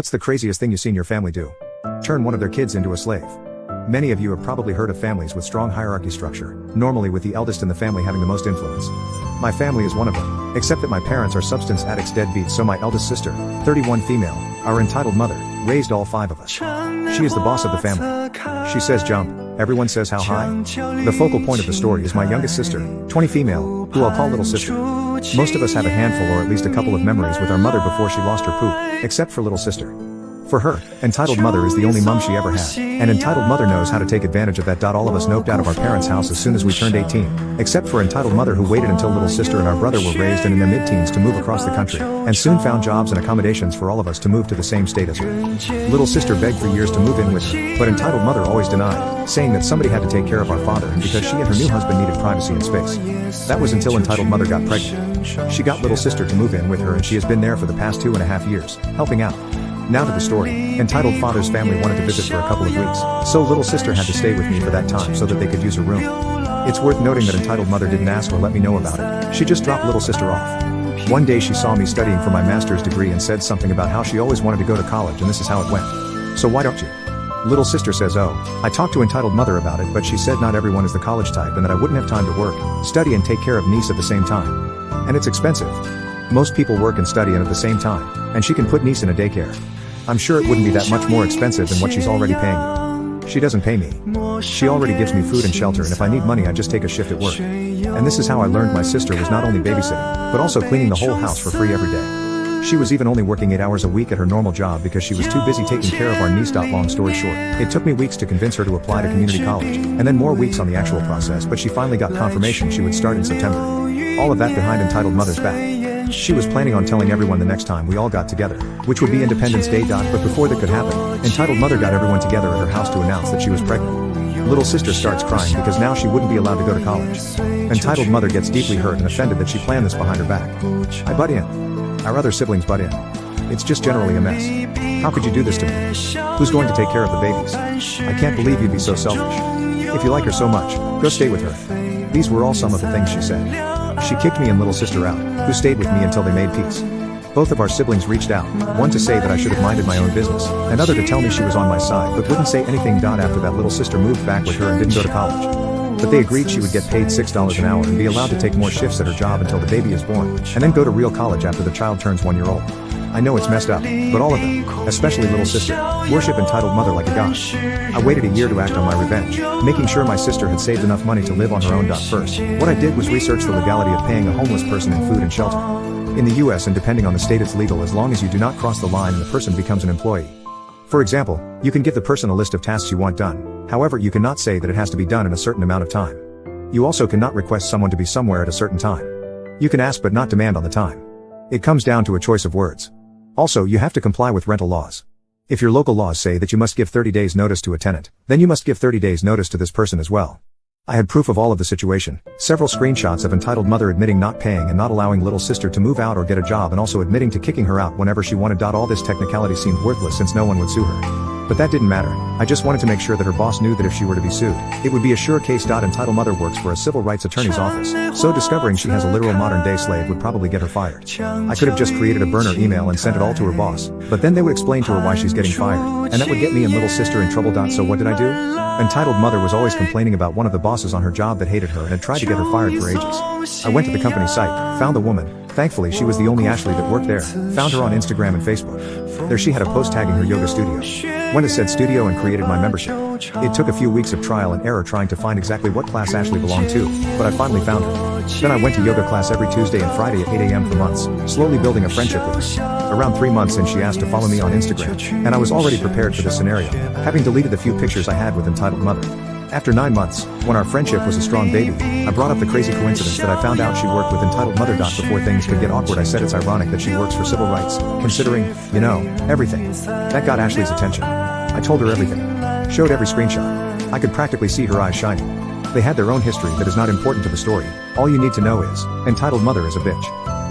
What's the craziest thing you've seen your family do? Turn one of their kids into a slave. Many of you have probably heard of families with strong hierarchy structure, normally with the eldest in the family having the most influence. My family is one of them, except that my parents are substance addicts deadbeats, so my eldest sister, 31 female, our entitled mother, raised all 5 of us. She is the boss of the family. She says jump, everyone says how high. The focal point of the story is my youngest sister, 20 female, who I'll call little sister. Most of us have a handful or at least a couple of memories with our mother before she lost her poop, except for little sister. For her, entitled mother is the only mum she ever had, and entitled mother knows how to take advantage of that. All of us noped out of our parents' house as soon as we turned 18, except for entitled mother who waited until little sister and our brother were raised and in their mid-teens to move across the country, and soon found jobs and accommodations for all of us to move to the same state as her. Little sister begged for years to move in with her, but entitled mother always denied, saying that somebody had to take care of our father and because she and her new husband needed privacy and space. That was until entitled mother got pregnant. She got little sister to move in with her and she has been there for the past 2.5 years, helping out. Now to the story. Entitled father's family wanted to visit for a couple of weeks, so little sister had to stay with me for that time so that they could use her room. It's worth noting that entitled mother didn't ask or let me know about it, she just dropped little sister off. One day she saw me studying for my master's degree and said something about how she always wanted to go to college and this is how it went. So why don't you? Little sister says oh, I talked to entitled mother about it but she said not everyone is the college type and that I wouldn't have time to work, study and take care of niece at the same time. And it's expensive. Most people work and study and at the same time, and she can put niece in a daycare. I'm sure it wouldn't be that much more expensive than what she's already paying you. She doesn't pay me. She already gives me food and shelter and if I need money I just take a shift at work. And this is how I learned my sister was not only babysitting, but also cleaning the whole house for free every day. She was even only working 8 hours a week at her normal job because she was too busy taking care of our niece. Long story short, it took me weeks to convince her to apply to community college, and then more weeks on the actual process, but she finally got confirmation she would start in September. All of that behind entitled mother's back. She was planning on telling everyone the next time we all got together, which would be Independence Day. But before that could happen, entitled mother got everyone together at her house to announce that she was pregnant. Little sister starts crying because now she wouldn't be allowed to go to college. Entitled mother gets deeply hurt and offended that she planned this behind her back. I butt in. Our other siblings butt in. It's just generally a mess. How could you do this to me? Who's going to take care of the babies? I can't believe you'd be so selfish. If you like her so much, go stay with her. These were all some of the things she said. She kicked me and little sister out, who stayed with me until they made peace. Both of our siblings reached out, one to say that I should have minded my own business, and other to tell me she was on my side but wouldn't say anything. After that little sister moved back with her and didn't go to college. But they agreed she would get paid $6 an hour and be allowed to take more shifts at her job until the baby is born, and then go to real college after the child turns 1 year old. I know it's messed up, but all of them, especially little sister, worship entitled mother like a god. I waited a year to act on my revenge, making sure my sister had saved enough money to live on her own. First, what I did was research the legality of paying a homeless person in food and shelter. In the US and depending on the state it's legal as long as you do not cross the line and the person becomes an employee. For example, you can give the person a list of tasks you want done, however you cannot say that it has to be done in a certain amount of time. You also cannot request someone to be somewhere at a certain time. You can ask but not demand on the time. It comes down to a choice of words. Also, you have to comply with rental laws. If your local laws say that you must give 30 days notice to a tenant, then you must give 30 days notice to this person as well. I had proof of all of the situation, several screenshots of entitled mother admitting not paying and not allowing little sister to move out or get a job and also admitting to kicking her out whenever she wanted. All this technicality seemed worthless since no one would sue her. But that didn't matter. I just wanted to make sure that her boss knew that if she were to be sued, it would be a sure case. Entitled mother works for a civil rights attorney's office, so discovering she has a literal modern-day slave would probably get her fired. I could have just created a burner email and sent it all to her boss, but then they would explain to her why she's getting fired, and that would get me and little sister in trouble. So what did I do? Entitled mother was always complaining about one of the bosses on her job that hated her and had tried to get her fired for ages. I went to the company site, found the woman. Thankfully she was the only Ashley that worked there, found her on Instagram and Facebook. There she had a post tagging her yoga studio. Went to said studio and created my membership. It took a few weeks of trial and error trying to find exactly what class Ashley belonged to, but I finally found her. Then I went to yoga class every Tuesday and Friday at 8 a.m. for months, slowly building a friendship with her. Around 3 months in she asked to follow me on Instagram, and I was already prepared for this scenario, having deleted the few pictures I had with entitled mother. After 9 months, when our friendship was a strong baby, I brought up the crazy coincidence that I found out she worked with entitled mother. Before things could get awkward I said it's ironic that she works for civil rights, considering, you know, everything. That got Ashley's attention. I told her everything. Showed every screenshot. I could practically see her eyes shining. They had their own history that is not important to the story. All you need to know is, entitled mother is a bitch.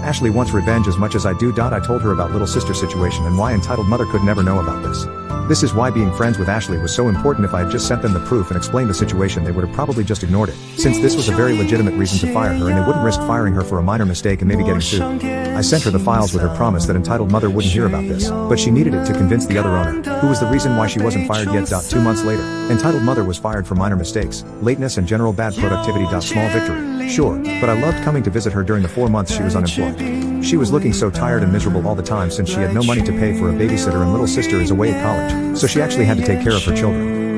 Ashley wants revenge as much as I do. I told her about little sister situation and why entitled mother could never know about this. This is why being friends with Ashley was so important. If I had just sent them the proof and explained the situation, they would have probably just ignored it, since this was a very legitimate reason to fire her and they wouldn't risk firing her for a minor mistake and maybe getting sued. I sent her the files with her promise that entitled mother wouldn't hear about this, but she needed it to convince the other owner, who was the reason why she wasn't fired yet. 2 months later, entitled mother was fired for minor mistakes, lateness and general bad productivity. Small victory. Sure, but I loved coming to visit her during the 4 months she was unemployed. She was looking so tired and miserable all the time since she had no money to pay for a babysitter and little sister is away at college, so she actually had to take care of her children.